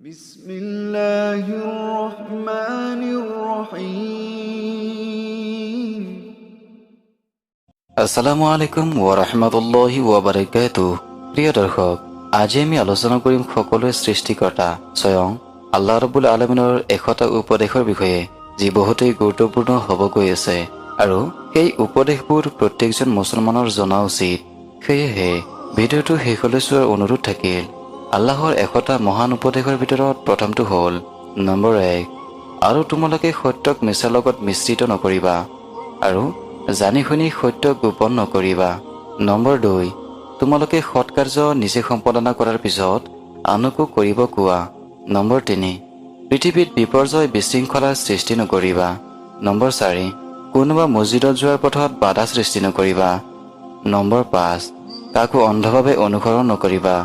বিসমিল্লাহিৰ-ৰহমানিৰ-ৰহিম। আসসালামু আলাইকুম ওয়া ৰাহমাতুল্লাহি ওয়া বাৰাকাতুহু। প্ৰিয় দৰ্শক, আজি আমি আলোচনা কৰিম সকলোৰে সৃষ্টিকৰ্তা স্বয়ং আল্লাহ ৰাব্বুল আলামিনৰ 100টা উপদেশৰ বিষয়ে, যি বহুতেই গুৰুত্বপূৰ্ণ হ'ব গৈ আছে আৰু সেই উপদেশবোৰ প্ৰত্যেকজন মুছলমানৰ জনা উচিত। সেয়েহে ভিডিঅ'টো শেষলৈ চোৱাৰ অনুৰোধ থাকিল। আল্লাহৰ 100টা মহান উপদেশৰ ভিতৰত প্ৰথমটো হ'ল নম্বৰ 1, আৰু তোমালোকে সত্যক মিছাৰ লগত মিশ্ৰিত নকৰিবা আৰু জানি শুনি সত্য গোপন নকৰিবা। নম্বৰ 2, তোমালোকে সৎকাৰ্য নিজে সম্পাদনা কৰাৰ পিছত আনকো কৰিব কোৱা। নম্বৰ 3, পৃথিৱীত বিপৰ্যয় বিশৃংখলাৰ সৃষ্টি নকৰিবা। নম্বৰ 4, কোনোবা মছজিদত যোৱাৰ পথত বাধা সৃষ্টি নকৰিবা। নম্বৰ 5, কাকো অন্ধভাৱে অনুসৰণ নকৰিবা।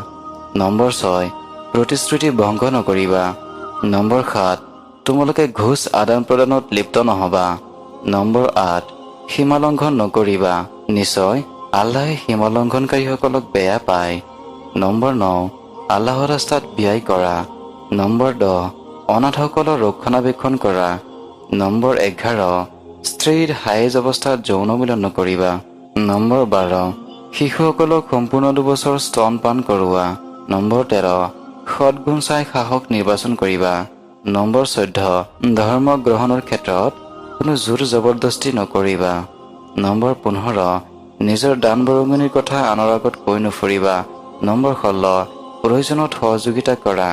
নম্বৰ 6, প্ৰতিশ্ৰুতি ভংগ নকৰিবা। নম্বৰ 7, তোমালোকে ঘোষ আদান প্ৰদানত লিপ্ত নহবা। নম্বৰ 8, সীমালংঘন নকৰিবা, নিশ্চয় আল্লাহে সীমালংঘনকাৰীসকলক বেয়া পায়। নম্বৰ 9, আল্লাহৰ ৰাস্তাত ব্যয় কৰা। নম্বৰ 10, অনাথসকলৰ ৰক্ষণাবেক্ষণ কৰা। নম্বৰ 11, স্ত্ৰীৰ হাইজ অৱস্থাত যৌন মিলন নকৰিবা। নম্বৰ 12, শিশুসকলক সম্পূৰ্ণ 2 বছৰ স্তনপান কৰোৱা। নম্বৰ 13, সৎগুণ চাই সাহস নিৰ্বাচন কৰিবা। নম্বৰ 14, ধৰ্ম গ্ৰহণৰ ক্ষেত্ৰত কোনো জোৰ জবৰদস্তি নকৰিবা। নম্বৰ 15, নিজৰ দান বৰঙণিৰ কথা আনৰ আগত কৈ নুফুৰিবা। নম্বৰ 16, প্ৰয়োজনত সহযোগিতা কৰা।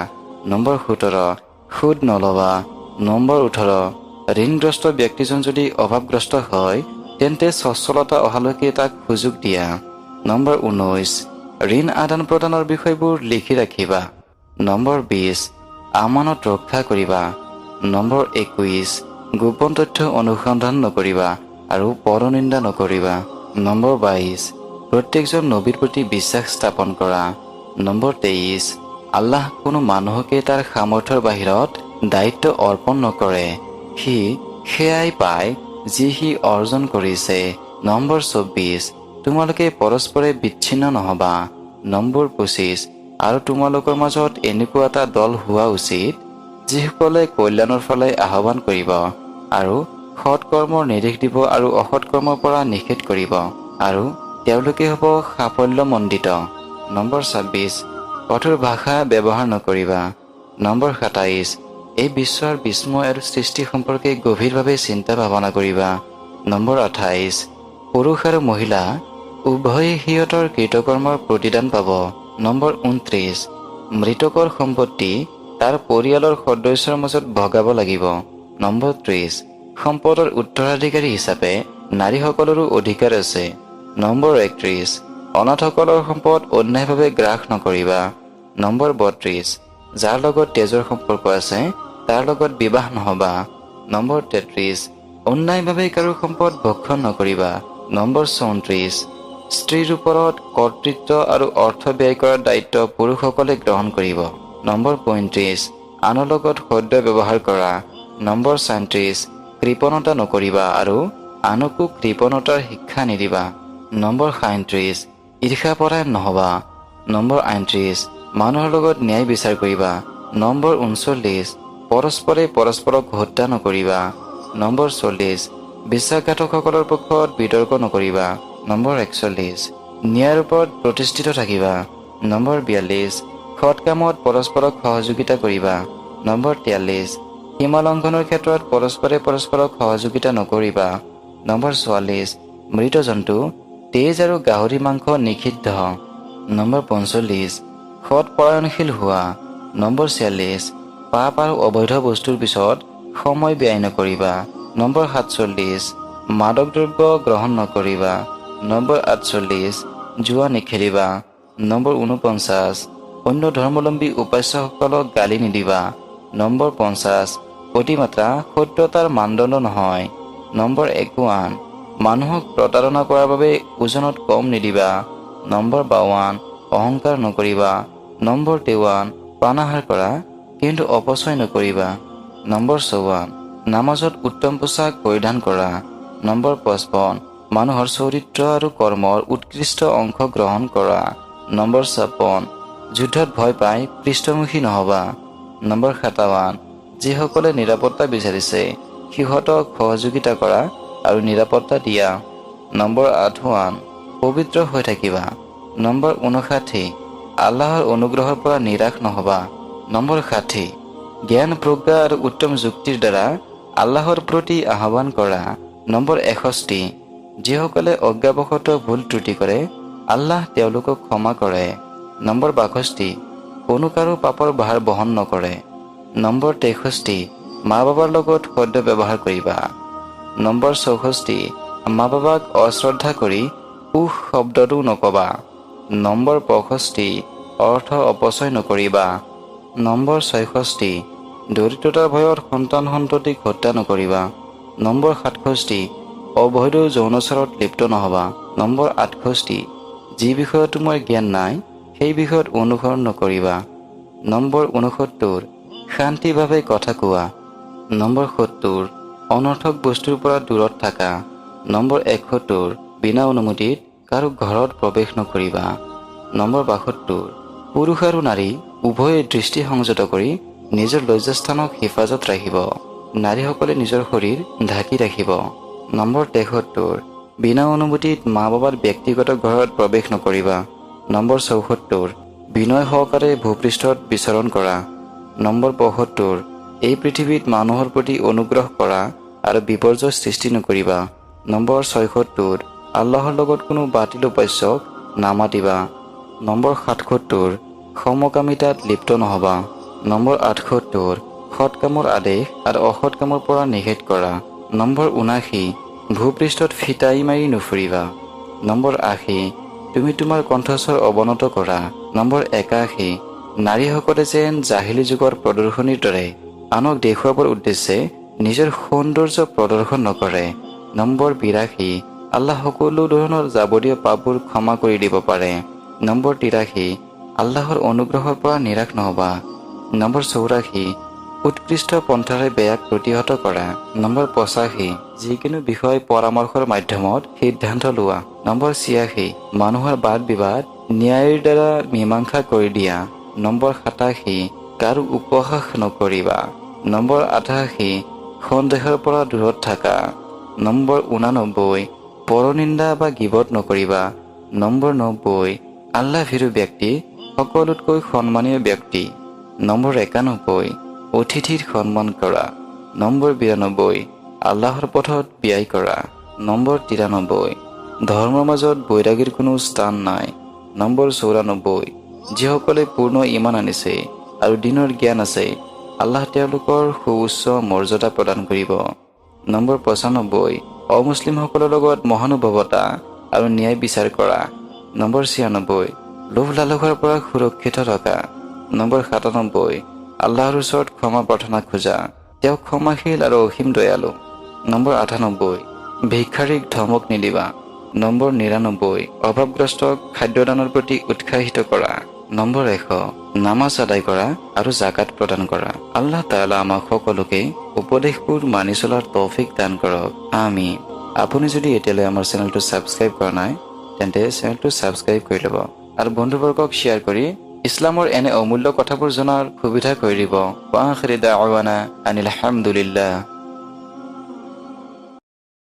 নম্বৰ 17, সুদ নলবা। নম্বৰ 18, ঋণগ্ৰস্ত ব্যক্তিজন যদি অভাৱগ্ৰস্ত হয় তেন্তে সচ্ছলতা অহালৈকে তাক সুযোগ দিয়া। নম্বৰ 19, ঋণ আদান প্ৰদানৰ বিষয়বোৰ লিখি ৰাখিবা। নম্বৰ 20, আমানত ৰক্ষা কৰিবা। নম্বৰ 21, গোপন তথ্য অনুসন্ধান নকৰিবা আৰু পৰনিন্দা নকৰিবা। নম্বৰ 22, প্ৰত্যেকজন নবীৰ প্ৰতি বিশ্বাস স্থাপন কৰা। নম্বৰ 23, আল্লাহ কোনো মানুহকে তাৰ সামৰ্থ্যৰ বাহিৰত দায়িত্ব অৰ্পণ নকৰে, সি সেয়াই পায় যি সি অৰ্জন কৰিছে। নম্বৰ 24, তোমালোকে পৰস্পৰে বিচ্ছিন্ন নহবা। নম্বৰ 25, আৰু তোমালোকৰ মাজত এনেকুৱা এটা দল হোৱা উচিত যিসকলে কল্যাণৰ ফালে আহ্বান কৰিব আৰু সৎ কৰ্মৰ নিৰ্দেশ দিব আৰু অসৎ কৰ্মৰ পৰা নিষেধ কৰিব, আৰু তেওঁলোকে হ'ব সাফল্যমণ্ডিত। নম্বৰ 26, কঠোৰ ভাষা ব্যৱহাৰ নকৰিবা। নম্বৰ 27, এই বিশ্বৰ বিস্ময় আৰু সৃষ্টি সম্পৰ্কে গভীৰভাৱে চিন্তা ভাৱনা কৰিবা। নম্বৰ 28, পুৰুষ আৰু মহিলা উভয়ে সিহঁতৰ কৃতকৰ্মৰ প্ৰতিদান পাব। নম্বৰ 29, মৃতকৰ সম্পত্তি তাৰ পৰিয়ালৰ সদস্যৰ মাজত ভগাব লাগিব। নম্বৰ 30, সম্পদৰ উত্তৰাধিকাৰী হিচাপে নাৰীসকলৰো অধিকাৰ আছে। নম্বৰ 31, অনাথসকলৰ সম্পদ অন্যায়ভাৱে গ্ৰাস নকৰিবা। নম্বৰ 32, যাৰ লগত তেজৰ সম্পৰ্ক আছে তাৰ লগত বিবাহ নহবা। নম্বৰ 33, অন্যায়ভাৱে কাৰো সম্পদ ভক্ষণ নকৰিবা। নম্বৰ 34, স্ত্ৰীৰ ওপৰত কৰ্তৃত্ব আৰু অৰ্থ ব্যয় কৰাৰ দায়িত্ব পুৰুষসকলে গ্ৰহণ কৰিব। নম্বৰ 35, আনৰ লগত সদ্য ব্যৱহাৰ কৰা। নম্বৰ 37, কৃপণতা নকৰিবা আৰু আনকো কৃপণতাৰ শিক্ষা নিদিবা। নম্বৰ 37, ঈৰ্ষাপৰায়ণ নহবা। নম্বৰ 38, মানুহৰ লগত ন্যায় বিচাৰ কৰিবা। নম্বৰ 39, পৰস্পৰে পৰস্পৰক হত্যা নকৰিবা। নম্বৰ 40, বিশ্বাসঘাতকসকলৰ পক্ষত বিতৰ্ক নকৰিবা। নম্বৰ 41, ন্যায়ৰ ওপৰত প্ৰতিষ্ঠিত থাকিবা। নম্বৰ 42, সৎ কামত পৰস্পৰক সহযোগিতা কৰিবা। নম্বৰ 43, সীমালংঘনৰ ক্ষেত্ৰত পৰস্পৰে পৰস্পৰক সহযোগিতা নকৰিবা। নম্বৰ 44, মৃত জন্তু, তেজ আৰু গাহৰি মাংস নিষিদ্ধ। নম্বৰ 45, সৎ পৰায়ণশীল হোৱা। নম্বৰ 46, পাপ আৰু অবৈধ বস্তুৰ পিছত সময় ব্যয় নকৰিবা। নম্বৰ 47, মাদক দ্ৰব্য গ্ৰহণ নকৰিবা। নম্বৰ 48, জুৱা নেখেলিবা। নম্বৰ 49, অন্য ধৰ্মাৱলম্বী উপাস্যসকলক গালি নিদিবা। নম্বৰ 50, অতিমাত্ৰা সত্যতাৰ মানদণ্ড নহয়। নম্বৰ 51, মানুহক প্ৰতাৰণা কৰাৰ বাবে ওজনত কম নিদিবা। নম্বৰ 52, অহংকাৰ নকৰিবা। নম্বৰ 53, প্ৰাণাহাৰ কৰা কিন্তু অপচয় নকৰিবা। নম্বৰ 54, নামাজত উত্তম পোছাক পৰিধান কৰা। নম্বৰ 55, মানুহৰ চৰিত্ৰ আৰু কৰ্মৰ উৎকৃষ্ট অংশ গ্ৰহণ কৰা। নম্বৰ 56, যুদ্ধত ভয় পাই পৃষ্ঠমুখী নহবা। নম্বৰ 57 যিসকলে নিৰাপত্তা বিচাৰিছে সিহঁতক সহযোগিতা কৰা আৰু নিৰাপত্তা দিয়া। নম্বৰ 58 পবিত্ৰ হৈ থাকিবা। নম্বৰ 59 আল্লাহৰ অনুগ্ৰহৰ পৰা নিৰাশ নহবা। নম্বৰ 60 জ্ঞান প্ৰজ্ঞা আৰু উত্তম যুক্তিৰ দ্বাৰা আল্লাহৰ প্ৰতি আহ্বান কৰা। নম্বৰ 61 যিসকলে অজ্ঞাবশতঃ ভুল ত্ৰুটি কৰে আল্লাহ তেওঁলোকক ক্ষমা কৰে। নম্বৰ 62 কোনো কাৰো পাপৰ ভাৰ বহন নকৰে। নম্বৰ 63 মা বাবাৰ লগত সদ্য ব্যৱহাৰ কৰিবা। নম্বৰ 64 মা বাবাক অশ্ৰদ্ধা কৰি উহ শব্দটো নকবা। নম্বৰ 65 অৰ্থ অপচয় নকৰিবা। নম্বৰ 66 দৰিদ্ৰতাৰ ভয়ত সন্তান সন্ততিক হত্যা নকৰিবা। নম্বৰ 67 অবৈধ যৌনাচাৰত লিপ্ত নহবা। নম্বৰ 68 যি বিষয়ত তোমাৰ জ্ঞান নাই সেই বিষয়ত অনুসৰণ নকৰিবা। নম্বৰ 69 শান্তিভাৱে কথা কোৱা। নম্বৰ 70 অনৰ্থক বস্তুৰ পৰা দূৰত থাকা। নম্বৰ 71 বিনা অনুমতিত কাৰো ঘৰত প্ৰৱেশ নকৰিবা। নম্বৰ 72 পুৰুষ আৰু নাৰী উভয়ে দৃষ্টি সংযত কৰি নিজৰ লজ্জাস্থানক হেফাজত ৰাখিব। নাৰীসকলে নিজৰ শৰীৰ ঢাকি ৰাখিব। নম্বৰ 73 বিনা অনুমতিত মা বাবাৰ ব্যক্তিগত ঘৰত প্ৰৱেশ নকৰিবা। নম্বৰ 74 বিনয় সহকাৰে ভূপৃষ্ঠত বিচৰণ কৰা। নম্বৰ 75 এই পৃথিৱীত মানুহৰ প্ৰতি অনুগ্ৰহ কৰা আৰু বিপৰ্যয় সৃষ্টি নকৰিবা। নম্বৰ 76 আল্লাহৰ লগত কোনো বাতিল উপাস্যক নামাতিবা। নম্বৰ 77 সমকামিতাত লিপ্ত নহবা। নম্বৰ 78 সৎ কামৰ আদেশ আৰু অসৎ কামৰ পৰা নিষেধ কৰা। নম্বৰ 79 ভূপৃষ্ঠত ফিতাই মাৰি নুফুৰিবা। নম্বৰ 80 তুমি তোমাৰ কণ্ঠস্বৰ অৱনত কৰা। নম্বৰ 81 নাৰীসকলে যেন জাহিলি যুগৰ প্ৰদৰ্শনীৰ দৰে আনক দেখুৱাবৰ উদ্দেশ্যে নিজৰ সৌন্দৰ্য প্ৰদৰ্শন নকৰে। নম্বৰ 82 আল্লাহ সকলো ধৰণৰ যাৱতীয় পাপবোৰ ক্ষমা কৰি দিব পাৰে। নম্বৰ 83 আল্লাহৰ অনুগ্ৰহৰ পৰা নিৰাশ নহবা। নম্বৰ 84 উৎকৃষ্ট পন্থাৰে বেয়াক প্ৰতিহত কৰা। নম্বৰ 85 যিকোনো বিষয় পৰামৰ্শৰ মাধ্যমত সিদ্ধান্ত লোৱা। নম্বৰ 86 মানুহৰ বাদ বিবাদ ন্যায়ৰ দ্বাৰা মীমাংসা কৰি দিয়া। নম্বৰ 87 কাৰো উপহাস নকৰিবা। নম্বৰ 88 সন্দেহৰ পৰা দূৰত থাকা। নম্বৰ 89 পৰনিন্দা বা গীবত নকৰিবা। নম্বৰ 90 আল্লাহ ভীৰু ব্যক্তি সকলোতকৈ সন্মানীয় ব্যক্তি। নম্বৰ 91 অতিথিৰ সন্মান কৰা। নম্বৰ 92 আল্লাহৰ পথত ব্যয় কৰা। নম্বৰ 93 ধৰ্মৰ মাজত বৈৰাগীৰ কোনো স্থান নাই। নম্বৰ 94 যিসকলে পূৰ্ণ ইমান আনিছে আৰু দিনৰ জ্ঞান আছে আল্লাহ তেওঁলোকৰ সুউচ্চ মৰ্যাদা প্ৰদান কৰিব। নম্বৰ 95 অমুছলিমসকলৰ লগত মহানুভৱতা আৰু ন্যায় বিচাৰ কৰা। নম্বৰ 96 লোভ লালসৰ পৰা সুৰক্ষিত থকা। নম্বৰ 97 আল্লাহৰ ওচৰত ক্ষমা প্ৰাৰ্থনা খোজা, তেওঁ ক্ষমাশীল আৰু অসীম দয়ালু। নম্বৰ 98 ভিক্ষাৰীক ধমক নিদিবা। নম্বৰ 99 অভাৱগ্ৰস্তক খাদ্যদানৰ প্ৰতি উৎসাহিত কৰা। নম্বৰ 100 নামাজ আদায় কৰা আৰু জাকাত প্ৰদান কৰা। আল্লাহ তাআলা আমাক সকলোকে উপদেশবোৰ মানি চলাৰ তৌফিক দান কৰক। আমিন। আপুনি যদি এতিয়ালৈ আমাৰ চেনেলটো ছাবস্ক্ৰাইব কৰা নাই তেন্তে চেনেলটো ছাবস্ক্ৰাইব কৰি ল'ব আৰু বন্ধুবৰ্গক শ্বেয়াৰ কৰি ইছলামৰ এনে অমূল্য কথাবোৰ জনাৰ সুবিধা কৰি দিব। ৱা আখিৰি দাৱানা আনিল হামদুলিল্লাহ।